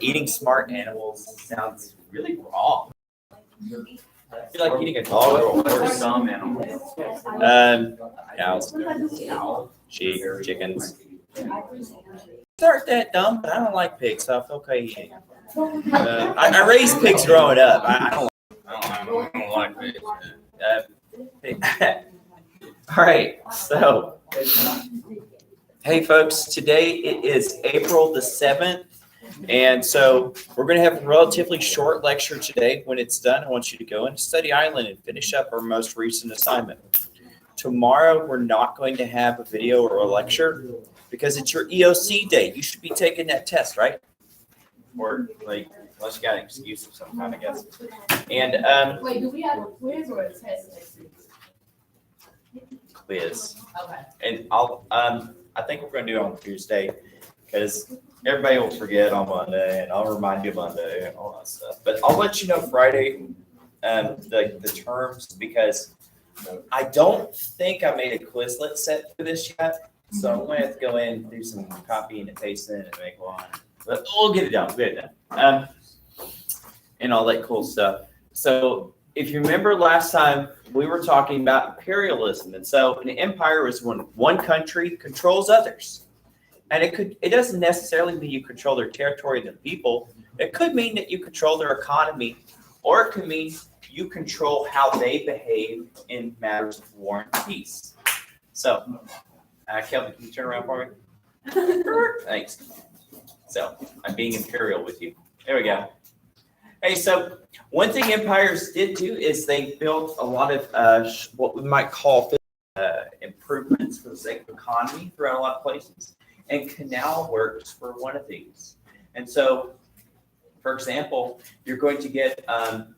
Eating smart animals sounds really wrong. I feel like eating a dog or some animals. Cows, sheep, chickens. Aren't that dumb, but I don't like pigs, so I feel okay eating them. I raised pigs growing up. I don't like pigs. All right, so hey folks, today it is April the 7th, and so we're going to have a relatively short lecture today. When it's done, I want you to go into Study Island and finish up our most recent assignment. Tomorrow, we're not going to have a video or a lecture because it's your EOC day. You should be taking that test, right? Or like, unless you got an excuse of some kind, I guess. And Wait, do we have a quiz or a test next week? quiz. Okay. And I think we're going to do it on Tuesday because everybody will forget on Monday, and I'll remind you Monday and all that stuff. But I'll let you know Friday, the terms, because I don't think I made a Quizlet set for this yet. So I'm going to have to go in and do some copying and pasting and make one. But we'll get it done. We'll get it done. And all that cool stuff. So if you remember last time, we were talking about imperialism. And so an empire is when one country controls others. And it doesn't necessarily mean you control their territory and their people. It could mean that you control their economy, or it could mean you control how they behave in matters of war and peace. So, Kelvin, can you turn around for me? Thanks. So, I'm being imperial with you. There we go. Hey, so one thing empires did do is they built a lot of what we might call improvements for the sake of economy throughout a lot of places. And canal works for one of these. And so, for example, you're going to get, and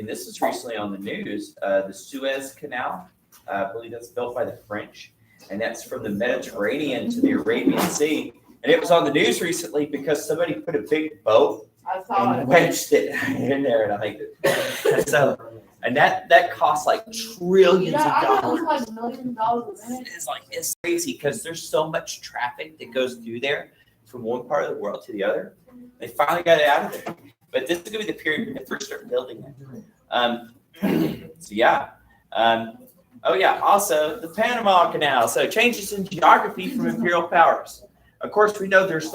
this is recently on the news, the Suez Canal. I believe that's built by the French. And that's from the Mediterranean to the Arabian Sea. And it was on the news recently because somebody put a big boat and wedged it in there, and I liked it. So, and that costs like trillions of dollars. Like $millions a minute. It's crazy because there's so much traffic that goes through there from one part of the world to the other. They finally got it out of there. But this is going to be the period when they first start building it. So yeah. Oh yeah. Also, the Panama Canal. So changes in geography from imperial powers. Of course, we know there's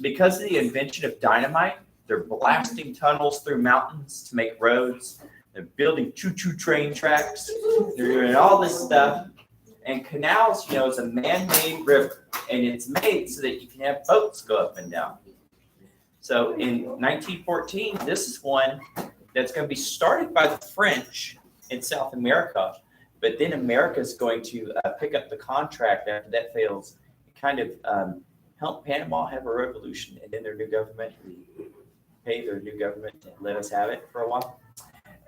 because of the invention of dynamite, they're blasting tunnels through mountains to make roads. They're building choo-choo train tracks. They're doing all this stuff. And canals, is a man-made river. And it's made so that you can have boats go up and down. So in 1914, this is one that's going to be started by the French in South America. But then America is going to pick up the contract after that fails, kind of help Panama have a revolution. And then their new government, pay their new government to let us have it for a while.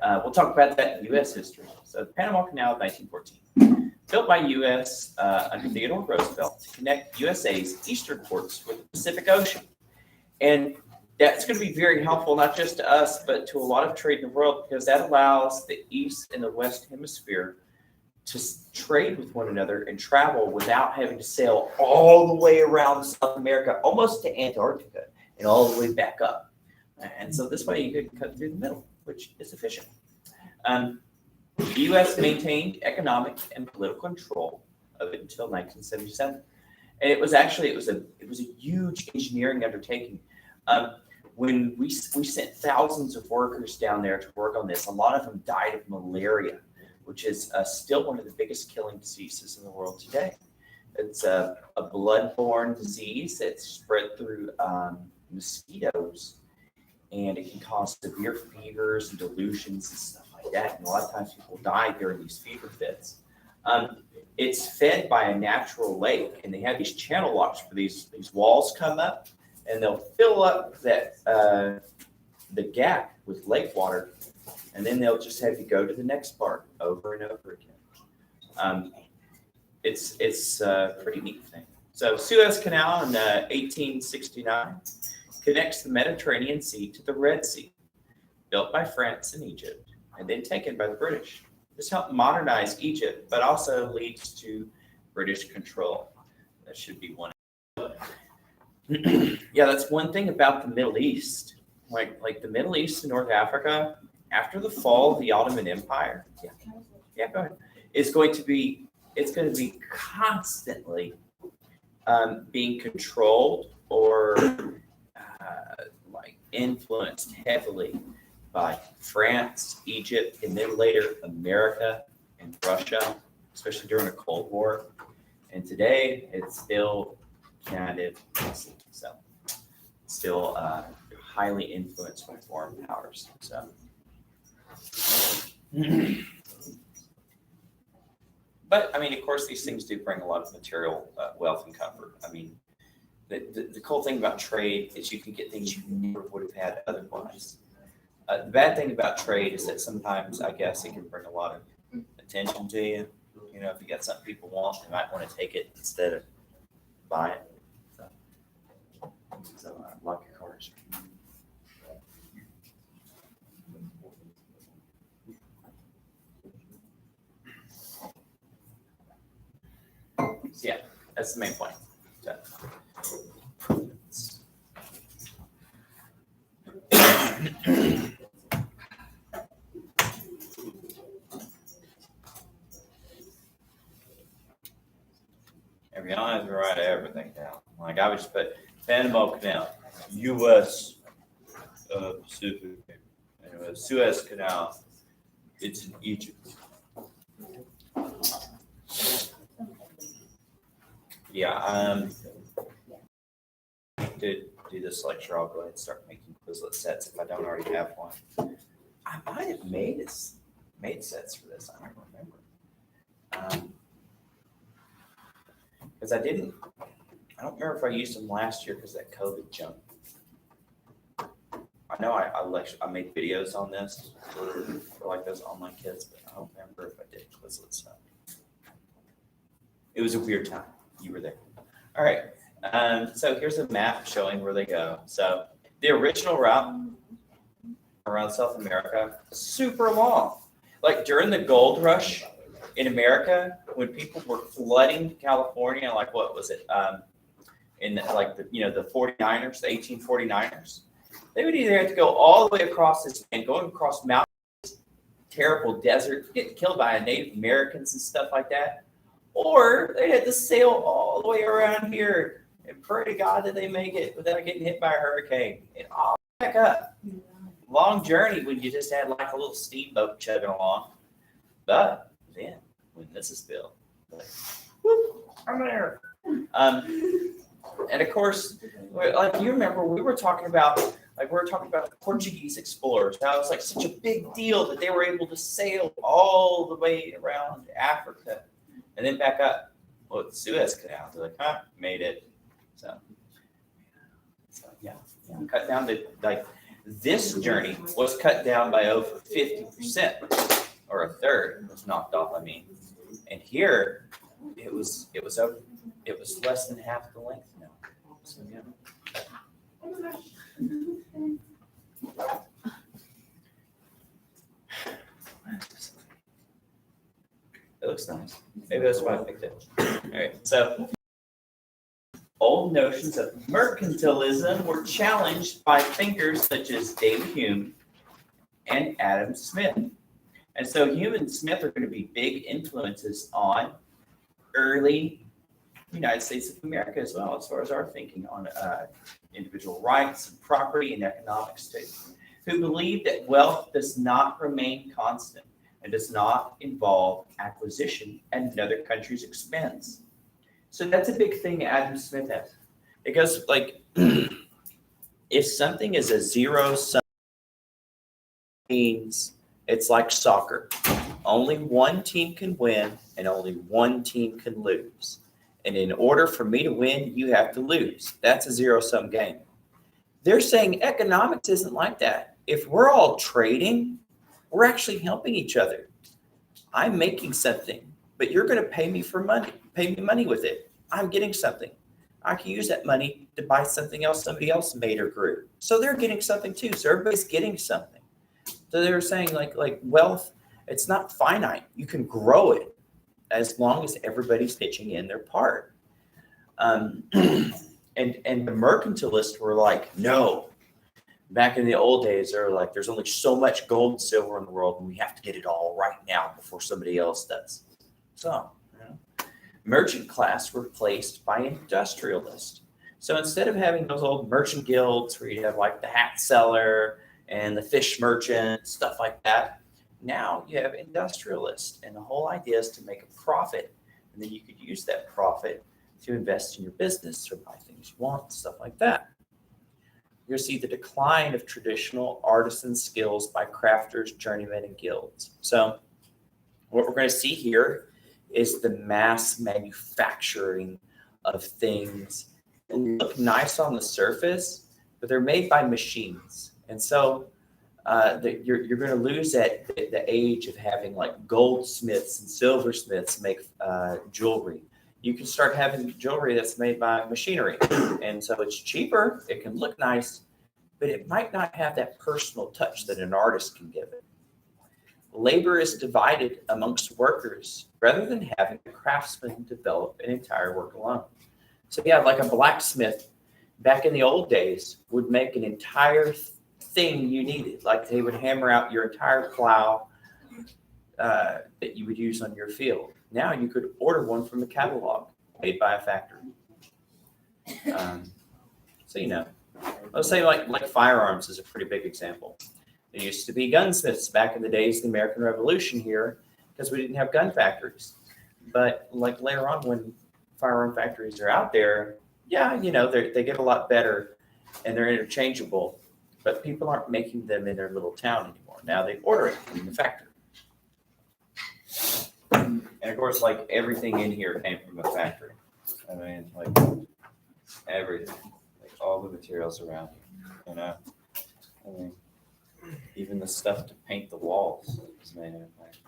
We'll talk about that in U.S. history. So the Panama Canal of 1914, built by U.S. Under Theodore Roosevelt to connect USA's eastern ports with the Pacific Ocean. And that's going to be very helpful, not just to us, but to a lot of trade in the world, because that allows the East and the West Hemisphere to trade with one another and travel without having to sail all the way around South America, almost to Antarctica, and all the way back up. And so this way you could cut through the middle, which is efficient. The U.S. maintained economic and political control of it until 1977, and it was a huge engineering undertaking. When we sent thousands of workers down there to work on this, a lot of them died of malaria, which is still one of the biggest killing diseases in the world today. It's a blood-borne disease that's spread through mosquitoes, and it can cause severe fevers and delusions and stuff like that. And a lot of times people die during these fever fits. It's fed by a natural lake, and they have these channel locks where these walls come up, and they'll fill up that the gap with lake water, and then they'll just have you go to the next part over and over again. It's a pretty neat thing. So Suez Canal in 1869 connects the Mediterranean Sea to the Red Sea, built by France and Egypt, and then taken by the British. This helped modernize Egypt, but also leads to British control. That should be one. Yeah, that's one thing about the Middle East. Like the Middle East and North Africa, after the fall of the Ottoman Empire, go ahead. It's going to be constantly being controlled or like influenced heavily by France, Egypt, and then later America and Russia, especially during the Cold War. And today it's still kind of messy. So still highly influenced by foreign powers. So but I mean, of course, these things do bring a lot of material wealth and comfort. I mean, the cool thing about trade is you can get things you never would have had otherwise. The bad thing about trade is that sometimes, I guess, it can bring a lot of attention to you. You know, if you got something people want, they might want to take it instead of buy it. So lock your cars. So yeah, that's the main point. So. You don't have to write everything down. Like I would just put Panama Canal, U.S. Pacific, anyway, Suez Canal. It's in Egypt. Yeah. To do this lecture, I'll go ahead and start making Quizlet sets if I don't already have one. I might have made sets for this. I don't remember. Because I don't remember if I used them last year because that COVID jump. I know I made videos on this for like those online kids, but I don't remember if I did Quizlet stuff. It was a weird time. You were there. All right. So here's a map showing where they go. So the original route around South America, super long. Like during the gold rush in America, when people were flooding California, like what was it? In like the 49ers, the 1849ers, they would either have to go all the way across this and going across mountains, terrible desert, getting killed by Native Americans and stuff like that, or they had to sail all the way around here and pray to God that they make it without getting hit by a hurricane and all back up. Long journey when you just had like a little steamboat chugging along. But then when this is built, like, whoop, I'm there. And of course, like you remember, we were talking about the Portuguese explorers. How it was like such a big deal that they were able to sail all the way around Africa and then back up. Well, the Suez Canal, they're like, made it. So yeah, cut down this journey was cut down by over 50%, or a third was knocked off. I mean, and here it was less than half the length now. So yeah. It looks nice. Maybe that's why I picked it. All right, so old notions of mercantilism were challenged by thinkers such as David Hume and Adam Smith. And so Hume and Smith are going to be big influences on early United States of America as well, as far as our thinking on individual rights and property and economics too, who believe that wealth does not remain constant and does not involve acquisition at another country's expense. So that's a big thing Adam Smith has. It goes like, if something is a zero sum, means it's like soccer. Only one team can win and only one team can lose. And in order for me to win, you have to lose. That's a zero-sum game. They're saying economics isn't like that. If we're all trading, we're actually helping each other. I'm making something, but you're going to pay me money with it. I'm getting something. I can use that money to buy something else somebody else made or grew. So they're getting something too. So everybody's getting something. So they were saying like wealth, it's not finite. You can grow it as long as everybody's pitching in their part. And And the mercantilists were like, no. Back in the old days, they were like, there's only so much gold and silver in the world, and we have to get it all right now before somebody else does. So, merchant class were replaced by industrialists. So instead of having those old merchant guilds where you have like the hat seller and the fish merchant, stuff like that, now you have industrialists. And the whole idea is to make a profit. And then you could use that profit to invest in your business or buy things you want, stuff like that. You're going to see the decline of traditional artisan skills by crafters, journeymen, and guilds. So what we're going to see here is the mass manufacturing of things that look nice on the surface, but they're made by machines. And so you're going to lose at the age of having like goldsmiths and silversmiths make jewelry. You can start having jewelry that's made by machinery. And so it's cheaper, it can look nice, but it might not have that personal touch that an artist can give it. Labor is divided amongst workers rather than having a craftsman develop an entire work alone. So yeah, like a blacksmith back in the old days would make an entire thing you needed. Like they would hammer out your entire plow that you would use on your field. Now you could order one from the catalog made by a factory. So let's say like firearms is a pretty big example. There used to be gunsmiths back in the days of the American Revolution here because we didn't have gun factories. But like later on when firearm factories are out there, they get a lot better and they're interchangeable, but people aren't making them in their little town anymore. Now they order it from the factory. And of course, like everything in here came from a factory. I mean, like everything, like all the materials around here, I mean, even the stuff to paint the walls is made in a factory.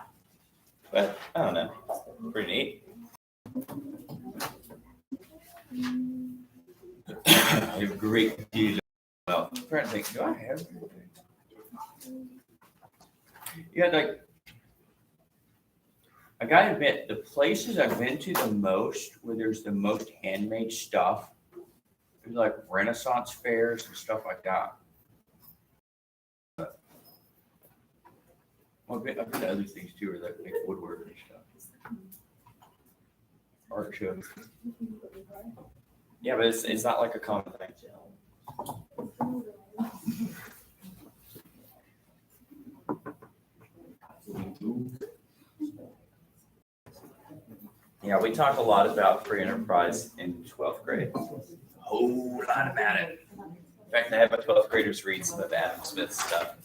But I don't know, pretty neat. I have a great deal of, I'm trying to think, do I have anything? I gotta admit, the places I've been to the most, where there's the most handmade stuff, there's like Renaissance fairs and stuff like that. I've been to other things too, where they make woodwork and stuff. Art shows. Yeah, but it's not like a common thing. Yeah, we talk a lot about free enterprise in 12th grade. A whole lot about it. In fact, I have my 12th graders read some of Adam Smith's stuff.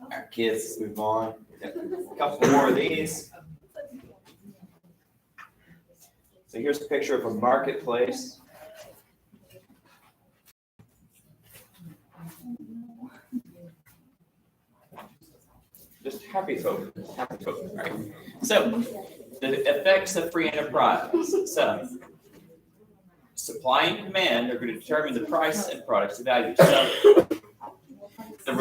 All right, kids, let's move on. A couple more of these. So here's a picture of a marketplace. Just happy folk, right? So the effects of free enterprise. So supply and demand are going to determine the price and products of value. So the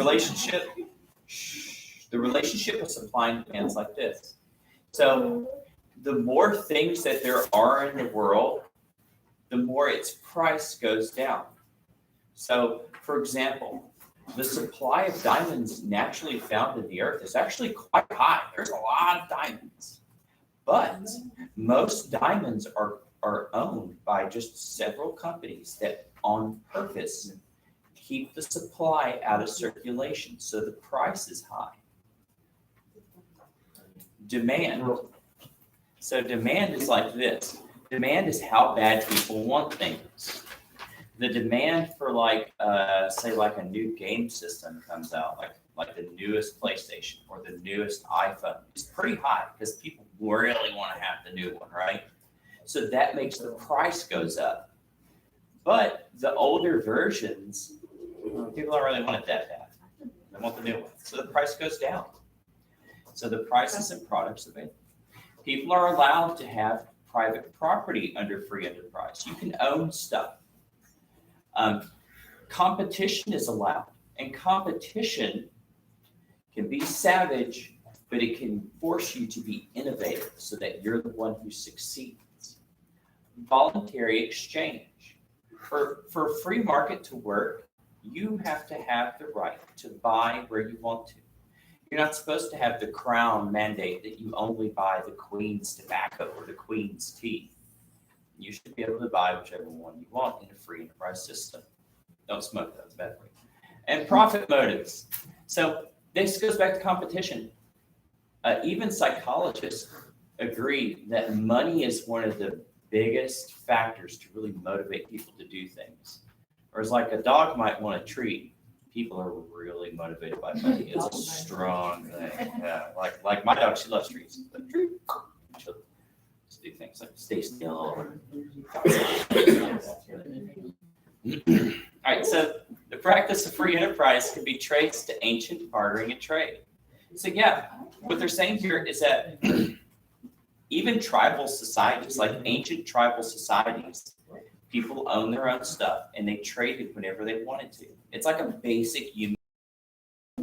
relationship of supply and demand is like this. So the more things that there are in the world, the more its price goes down. So for example, the supply of diamonds naturally found in the earth is actually quite high. There's a lot of diamonds, but most diamonds are owned by just several companies that on purpose keep the supply out of circulation, so the price is high. Demand. So demand is like this. Demand is how bad people want things. The demand for say a new game system comes out, like the newest PlayStation or the newest iPhone, is pretty high because people really want to have the new one, right? So that makes the price goes up. But the older versions, people don't really want it that bad. They want the new one. So the price goes down. So the prices and products available. People are allowed to have private property under free enterprise. You can own stuff. Competition is allowed, and competition can be savage, but it can force you to be innovative so that you're the one who succeeds. Voluntary exchange. For a free market to work, you have to have the right to buy where you want to. You're not supposed to have the crown mandate that you only buy the queen's tobacco or the queen's tea. You should be able to buy whichever one you want in a free enterprise system. Don't smoke, that's bad for you. And profit motives. So this goes back to competition. Even psychologists agree that money is one of the biggest factors to really motivate people to do things. Whereas like a dog might want a treat, people are really motivated by money. It's a strong thing. Yeah, like my dog, she loves treats. She'll just do things like stay still. All right, so the practice of free enterprise can be traced to ancient bartering and trade. So yeah, what they're saying here is that even tribal societies, like ancient tribal societies, people own their own stuff and they traded whenever they wanted to. It's like a basic human.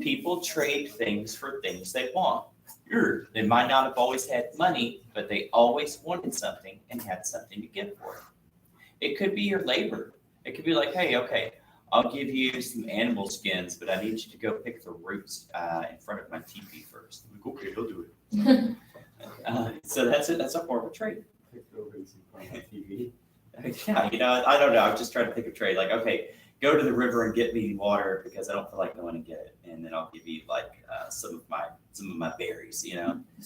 People trade things for things they want. They might not have always had money, but they always wanted something and had something to give for it. It could be your labor. It could be like, hey, okay, I'll give you some animal skins, but I need you to go pick the roots in front of my teepee first. I'm like, okay, he'll do it. So that's it. That's a form of trade. Yeah, I don't know. I'm just trying to think of trade. Like, okay, go to the river and get me water because I don't feel like going and get it, and then I'll give you like some of my berries.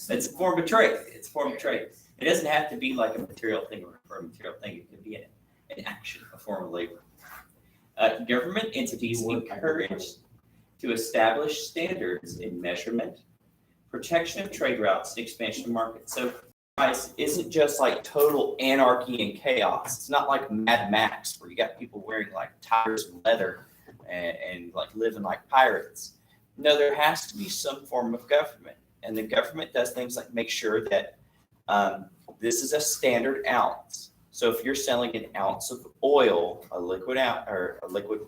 It's a form of trade. It's a form of trade. It doesn't have to be like a material thing or a material thing. It could be an action, a form of labor. Government entities encouraged to establish standards in measurement, protection of trade routes, and expansion of markets. So enterprise isn't just like total anarchy and chaos. It's not like Mad Max where you got people wearing like tires and leather and like living like pirates. No, there has to be some form of government. And the government does things like make sure that this is a standard ounce. So if you're selling an ounce of oil, a liquid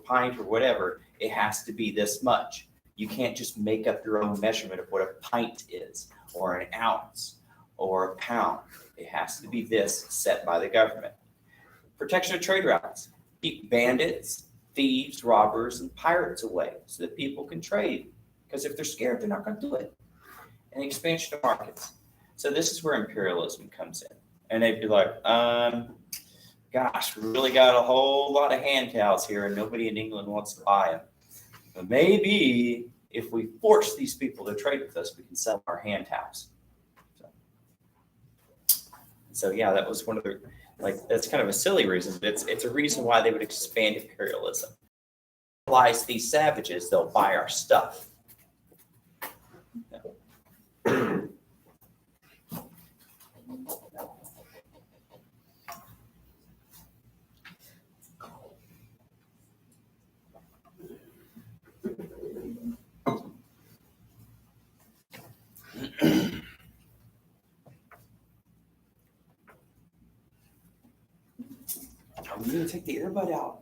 pint or whatever, it has to be this much. You can't just make up your own measurement of what a pint is or an ounce or a pound. It has to be this set by the government. Protection of trade routes. Keep bandits, thieves, robbers, and pirates away so that people can trade. Because if they're scared, they're not going to do it. And expansion of markets. So this is where imperialism comes in. And they'd be like, gosh, we really got a whole lot of hand towels here and nobody in England wants to buy them. But maybe if we force these people to trade with us, we can sell our hand towels. So yeah, that was one of the, that's kind of a silly reason, but it's a reason why they would expand imperialism. Realize these savages, they'll buy our stuff. I'm going to take the earbud out.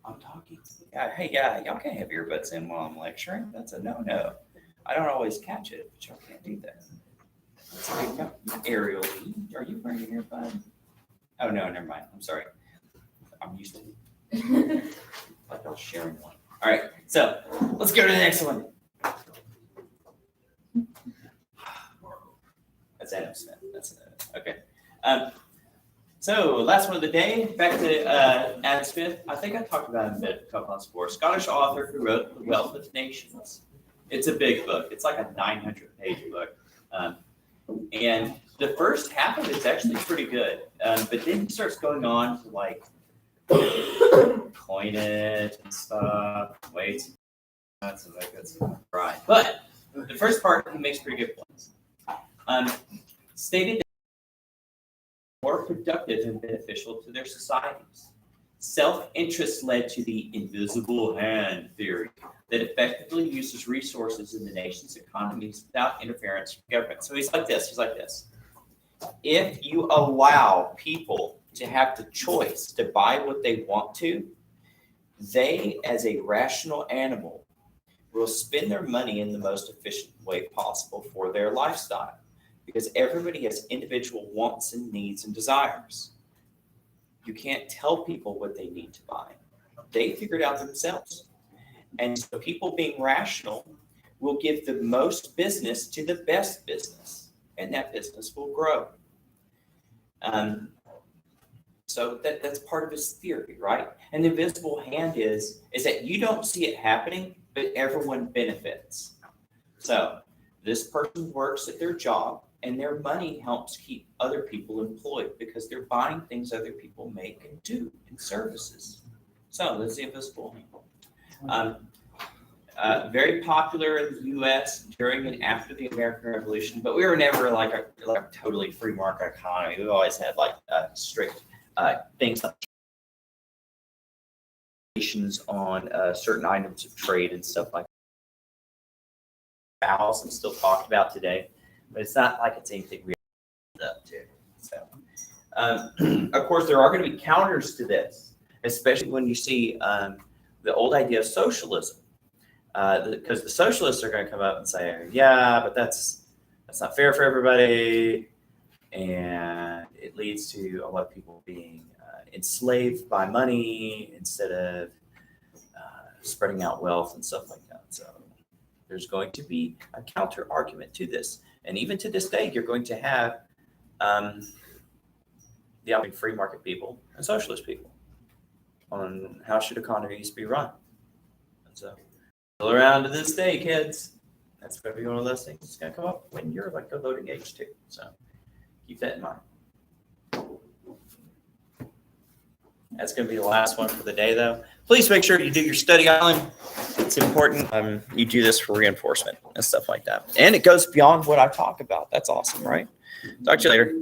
I'm talking. Yeah, y'all can't have earbuds in while I'm lecturing. That's a no-no. I don't always catch it, but y'all can't do that. That's a big no. Ariel, are you wearing an earbud? Oh, no, never mind. I'm sorry. I'm used to it. Like I was sharing one. All right, so let's go to the next one. That's Adam Smith. That's okay. So last one of the day, back to Adam Smith. I think I talked about him a bit a couple months before. Scottish author who wrote The Wealth of Nations. It's a big book. It's like a 900-page book. And the first half of it's actually pretty good. But then he starts going on to like coin it and stuff. Wait. That's right. But the first part, he makes pretty good points. Stated that more productive and beneficial to their societies. Self-interest led to the invisible hand theory that effectively uses resources in the nation's economies without interference from government. So he's like this. If you allow people to have the choice to buy what they want to, they, as a rational animal, will spend their money in the most efficient way possible for their lifestyle, because everybody has individual wants and needs and desires. You can't tell people what they need to buy. They figure it out themselves. And so people being rational will give the most business to the best business, and that business will grow. So that's part of his theory, right? And the invisible hand is that you don't see it happening, but everyone benefits. So this person works at their job, and their money helps keep other people employed because they're buying things other people make and do and services. So that's the invisible hand. Very popular in the U.S. during and after the American Revolution, but we were never like a totally free market economy. We've always had like strict things like on certain items of trade and stuff like that. Fouls and still talked about today, but it's not like it's anything we up to. So, of course, there are going to be counters to this, especially when you see the old idea of socialism, because the socialists are going to come up and say, "Yeah, but that's not fair for everybody," and it leads to a lot of people being enslaved by money instead of spreading out wealth and stuff like that. So there's going to be a counter argument to this. And even to this day, you're going to have the free market people and socialist people on how should economies be run. And so still around to this day, kids. That's going to be one of those things that's going to come up when you're like a voting age too. So keep that in mind. That's going to be the last one for the day, though. Please make sure you do your study island. It's important. You do this for reinforcement and stuff like that. And it goes beyond what I talk about. That's awesome, right? Talk to you later.